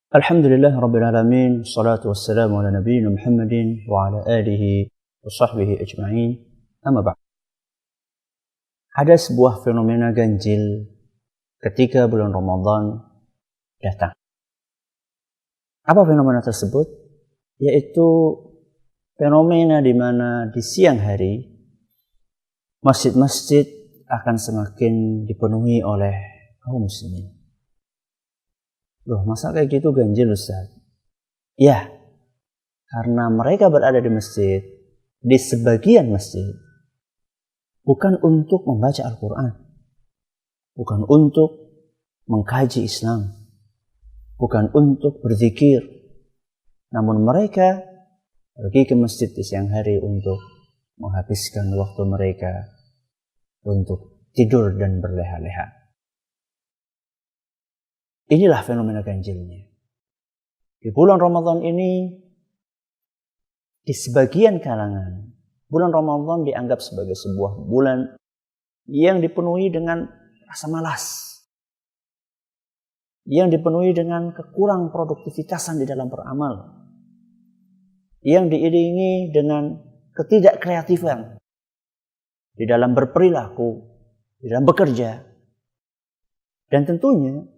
Alhamdulillah Rabbil Alamin. Salatu wassalamu ala nabiyina Muhammadin wa ala alihi wa sahbihi ajma'in. Amma ba'd. Ada sebuah fenomena ganjil ketika bulan Ramadan datang. Apa fenomena tersebut? Yaitu fenomena di mana di siang hari masjid-masjid akan semakin dipenuhi oleh kaum muslimin. Loh, masa kayak gitu ganjil, Ustaz? Ya, karena mereka berada di masjid, di sebagian masjid, bukan untuk membaca Al-Quran, bukan untuk mengkaji Islam, bukan untuk berzikir, namun mereka pergi ke masjid di siang hari untuk menghabiskan waktu mereka untuk tidur dan berleha-leha. Inilah fenomena ganjilnya. Di bulan Ramadan ini, di sebagian kalangan, bulan Ramadan dianggap sebagai sebuah bulan yang dipenuhi dengan rasa malas, yang dipenuhi dengan kekurang produktivitasan di dalam beramal, yang diiringi dengan ketidakkreatifan di dalam berperilaku, di dalam bekerja. Dan tentunya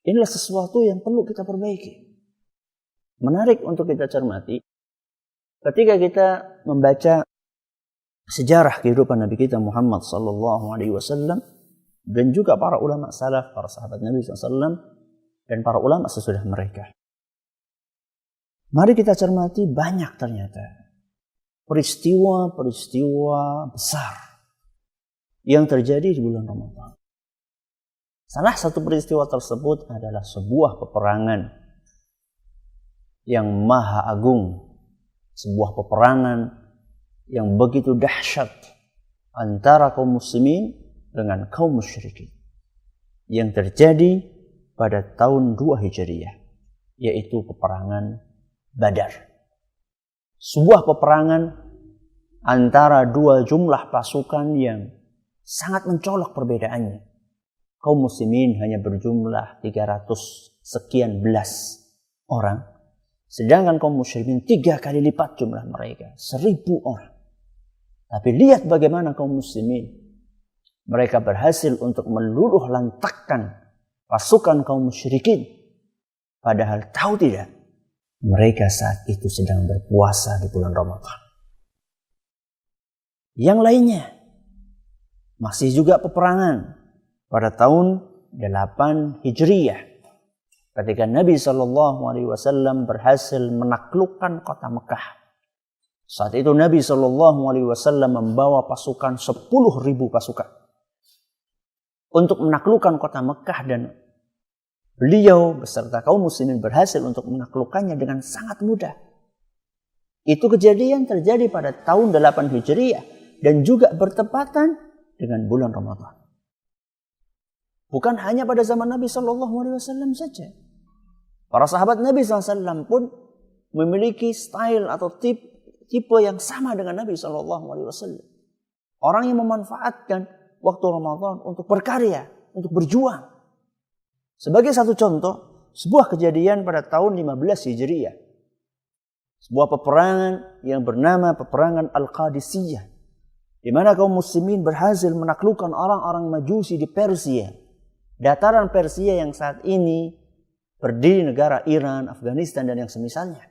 inilah sesuatu yang perlu kita perbaiki. Menarik untuk kita cermati ketika kita membaca sejarah kehidupan Nabi kita Muhammad SAW dan juga para ulama salaf, para sahabat Nabi SAW dan para ulama sesudah mereka. Mari kita cermati, banyak ternyata peristiwa-peristiwa besar yang terjadi di bulan Ramadan. Salah satu peristiwa tersebut adalah sebuah peperangan yang maha agung, sebuah peperangan yang begitu dahsyat antara kaum muslimin dengan kaum musyrikin yang terjadi pada tahun 2 Hijriah, yaitu peperangan Badar. Sebuah peperangan antara dua jumlah pasukan yang sangat mencolok perbedaannya. Kaum muslimin hanya berjumlah 300 sekian belas orang. Sedangkan kaum musyrikin 3 kali lipat jumlah mereka, 1000 orang. Tapi lihat bagaimana kaum muslimin. Mereka berhasil untuk meluluh lantakkan pasukan kaum musyrikin. Padahal tahu tidak, mereka saat itu sedang berpuasa di bulan Ramadan. Yang lainnya, masih juga peperangan pada tahun 8 Hijriah, ketika Nabi SAW berhasil menaklukkan kota Mekah. Saat itu Nabi SAW membawa pasukan 10.000 pasukan untuk menaklukkan kota Mekah, dan beliau beserta kaum muslimin berhasil untuk menaklukkannya dengan sangat mudah. Itu kejadian terjadi pada tahun 8 Hijriah dan juga bertepatan dengan bulan Ramadan. Bukan hanya pada zaman Nabi SAW saja. Para sahabat Nabi SAW pun memiliki style atau tipe yang sama dengan Nabi SAW. Orang yang memanfaatkan waktu Ramadan untuk berkarya, untuk berjuang. Sebagai satu contoh, sebuah kejadian pada tahun 15 Hijriah. Sebuah peperangan yang bernama Peperangan Al-Qadisiyah, di mana kaum muslimin berhasil menaklukkan orang-orang Majusi di Persia. Dataran Persia yang saat ini berdiri negara Iran, Afghanistan, dan yang semisalnya.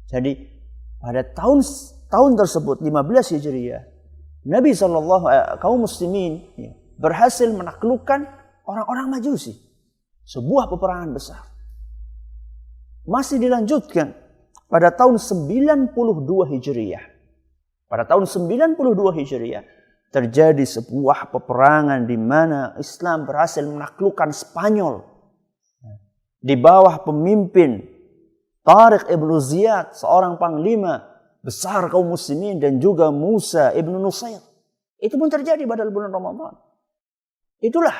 Jadi pada tahun tersebut 15 Hijriah, Nabi kaum muslimin berhasil menaklukkan orang-orang Majusi. Sebuah peperangan besar. Masih dilanjutkan pada tahun 92 Hijriah. Pada tahun 92 Hijriah terjadi sebuah peperangan di mana Islam berhasil menaklukkan Spanyol di bawah pemimpin Tariq ibn Ziyad, seorang panglima besar kaum muslimin, dan juga Musa ibn Nusair. Itu pun terjadi pada bulan Ramadan. Itulah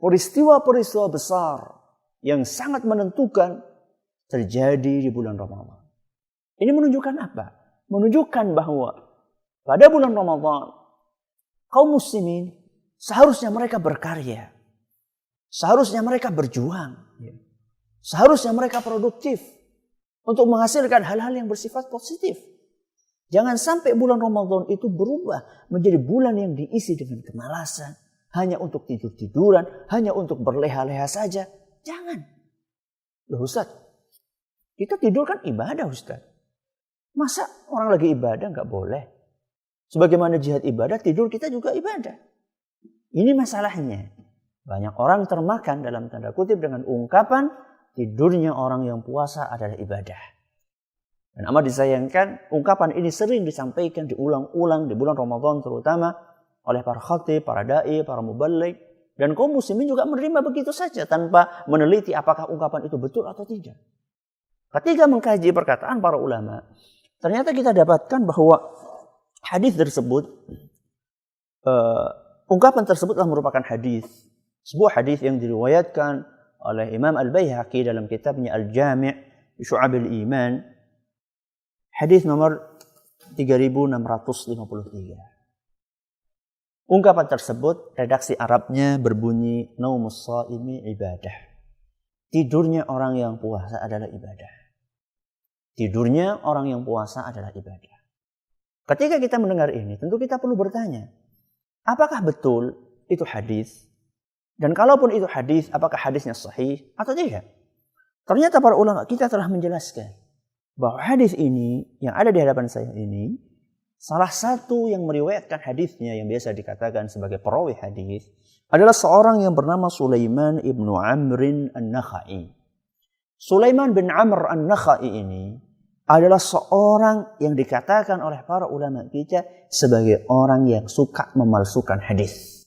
peristiwa-peristiwa besar yang sangat menentukan terjadi di bulan Ramadan. Ini menunjukkan apa? Menunjukkan bahwa pada bulan Ramadan kaum muslimin seharusnya mereka berkarya. Seharusnya mereka berjuang. Seharusnya mereka produktif untuk menghasilkan hal-hal yang bersifat positif. Jangan sampai bulan Ramadan itu berubah menjadi bulan yang diisi dengan kemalasan. Hanya untuk tidur-tiduran, hanya untuk berleha-leha saja. Jangan. Loh Ustaz, kita tidur kan ibadah Ustaz. Masa orang lagi ibadah nggak boleh? Sebagaimana jihad ibadah, tidur kita juga ibadah. Ini masalahnya. Banyak orang termakan dalam tanda kutip dengan ungkapan tidurnya orang yang puasa adalah ibadah. Dan amat disayangkan, ungkapan ini sering disampaikan, diulang-ulang di bulan Ramadan terutama oleh para khatib, para da'i, para muballigh. Dan kaum muslimin juga menerima begitu saja tanpa meneliti apakah ungkapan itu betul atau tidak. Ketika mengkaji perkataan para ulama, ternyata kita dapatkan bahwa hadis tersebut, ungkapan tersebut telah merupakan hadis. Sebuah hadis yang diriwayatkan oleh Imam Al-Baihaqi dalam kitabnya Al-Jami' Syu'abil Iman. Hadis nomor 3653. Ungkapan tersebut, redaksi Arabnya berbunyi, Naumus shaimi ibadah. Tidurnya orang yang puasa adalah ibadah. Tidurnya orang yang puasa adalah ibadah. Ketika kita mendengar ini, tentu kita perlu bertanya, apakah betul itu hadis? Dan kalaupun itu hadis, apakah hadisnya sahih atau tidak? Ternyata para ulama kita telah menjelaskan bahwa hadis ini yang ada di hadapan saya ini, salah satu yang meriwayatkan hadisnya yang biasa dikatakan sebagai perawi hadis adalah seorang yang bernama Sulaiman ibnu Amrin An-Nakhai. Sulaiman bin Amr An-Nakhai ini adalah seorang yang dikatakan oleh para ulama kita sebagai orang yang suka memalsukan hadis.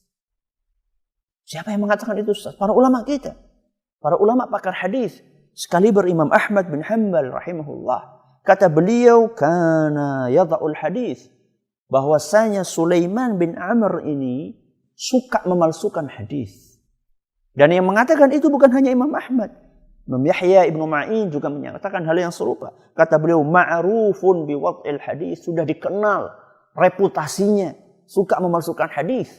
Siapa yang mengatakan itu? Para ulama kita. Para ulama pakar hadis. Sekali Imam Ahmad bin Hanbal rahimahullah. Kata beliau, kana yada'ul hadis. Bahwasanya Sulaiman bin Amr ini suka memalsukan hadis. Dan yang mengatakan itu bukan hanya Imam Ahmad. Imam Yahya ibnu Ma'in juga menyatakan hal yang serupa. Kata beliau, ma'rufun biwad'il hadis. Sudah dikenal reputasinya. Suka memalsukan hadis.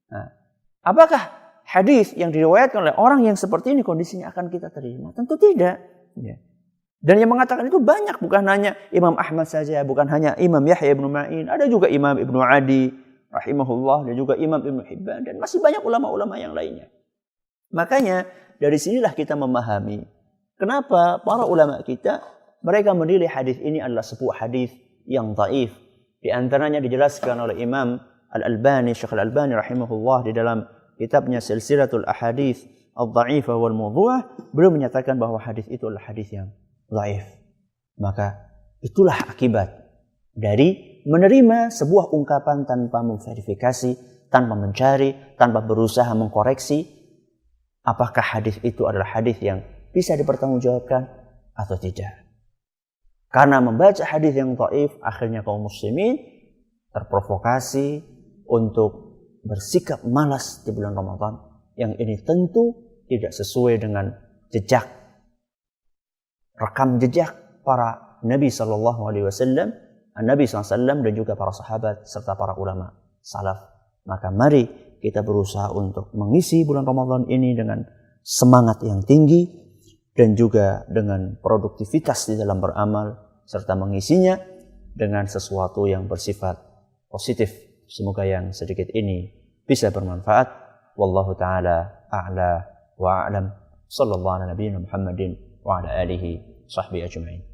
Nah, apakah hadis yang diriwayatkan oleh orang yang seperti ini kondisinya akan kita terima? Tentu tidak. Ya. Dan yang mengatakan itu banyak, bukan hanya Imam Ahmad saja, bukan hanya Imam Yahya ibnu Ma'in, ada juga Imam Ibnu Adi rahimahullah dan juga Imam Ibnu Hibban dan masih banyak ulama-ulama yang lainnya. Makanya dari sinilah kita memahami kenapa para ulama kita mereka menilai hadis ini adalah sebuah hadis yang dhaif. Di antaranya dijelaskan oleh Imam Al-Albani, Syekh Al-Albani rahimahullah di dalam kitabnya Silsilatul Ahadits Adh-Dha'ifah wal Mawdhu'ah, beliau menyatakan bahwa hadis itu adalah hadis yang dhaif. Maka itulah akibat dari menerima sebuah ungkapan tanpa memverifikasi, tanpa mencari, tanpa berusaha mengkoreksi apakah hadis itu adalah hadis yang bisa dipertanggungjawabkan atau tidak. Karena membaca hadis yang dhaif, akhirnya kaum muslimin terprovokasi untuk bersikap malas di bulan Ramadan, yang ini tentu tidak sesuai dengan rekam jejak para Nabi SAW, Nabi SAW dan juga para sahabat serta para ulama salaf. Maka mari kita berusaha untuk mengisi bulan Ramadan ini dengan semangat yang tinggi dan juga dengan produktivitas di dalam beramal, serta mengisinya dengan sesuatu yang bersifat positif. Semoga yang sedikit ini bisa bermanfaat. Wallahu ta'ala a'la wa a'lam. Sallallahu ala nabiyyina Muhammadin wa ala alihi sahbihi ajma'in.